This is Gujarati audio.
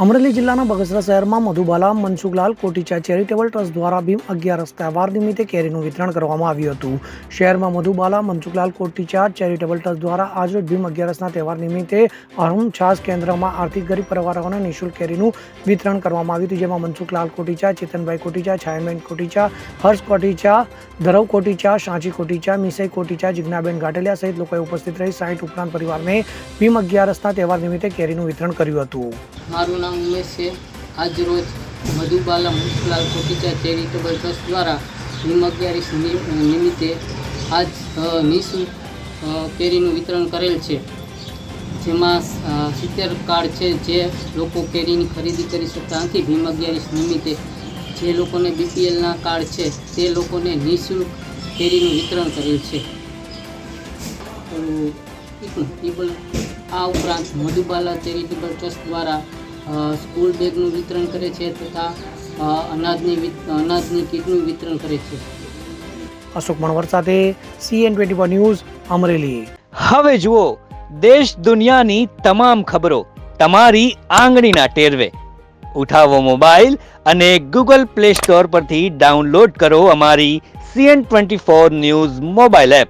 અમરેલી જિલ્લાના બગસરા શહેરમાં મધુબાલા મનસુખલાલ કોટીચા ચેરિટેબલ ટ્રસ્ટ દ્વારા ભીમ 11 તહેવાર નિમિત્તે કેરીનું વિતરણ કરવામાં આવ્યું હતું। શહેરમાં મધુબાલા મનસુખલાલ કોટીચા ચેરિટેબલ ટ્રસ્ટ દ્વારા આજરોજ ભીમ 11ના તહેવાર નિમિત્તે અરુણ છાસ કેન્દ્રમાં આર્થિક ગરીબ પરિવારોને નિઃશુલ્ક કેરીનું વિતરણ કરવામાં આવ્યું હતું, જેમાં મનસુખલાલ કોટીચા, ચેતનભાઈ કોટીચા, છાયાબેન કોટીચા, હર્ષ કોટીચા, ધરવ કોટીચા, સાંચી કોટીચા, મિસઈ કોટીચા, જિજ્ઞાબેન ગાંઠલિયા સહિત લોકોએ ઉપસ્થિત રહી 60 ઉપરાંત પરિવારને ભીમ 11ના તહેવાર નિમિત્તે કેરીનું વિતરણ કર્યું હતું। મારું નામ ઉમેશ છે। આજ રોજ મધુબાલા મનસુખલાલ કોટીચા ચેરિટેબલ ટ્રસ્ટ દ્વારા ભીમ 11 નિમિત્તે આજ નિઃશુલ્ક કેરીનું વિતરણ કરેલ છે, જેમાં 70 કાર્ડ છે જે લોકો કેરીની ખરીદી કરી શકતા નથી। ભીમ 11 નિમિત્તે જે લોકોને બીપીએલના કાર્ડ છે તે લોકોને નિઃશુલ્ક કેરીનું વિતરણ કરેલ છે। આ ઉપરાંત મધુબાલા ચેરિટેબલ ટ્રસ્ટ દ્વારા સ્કૂલ બેગનું વિતરણ કરે છે તથા અનાજની કીટનું વિતરણ કરે છે। અશોક મણવર સાથે CN24 ન્યૂઝ અમરેલી। હવે જુઓ દેશ દુનિયાની તમામ ખબરો તમારી આંગળીના ટેરવે। ઉઠાવો મોબાઈલ અને ગૂગલ પ્લે સ્ટોર પરથી ડાઉનલોડ કરો અમારી CN24 ન્યૂઝ મોબાઈલ એપ।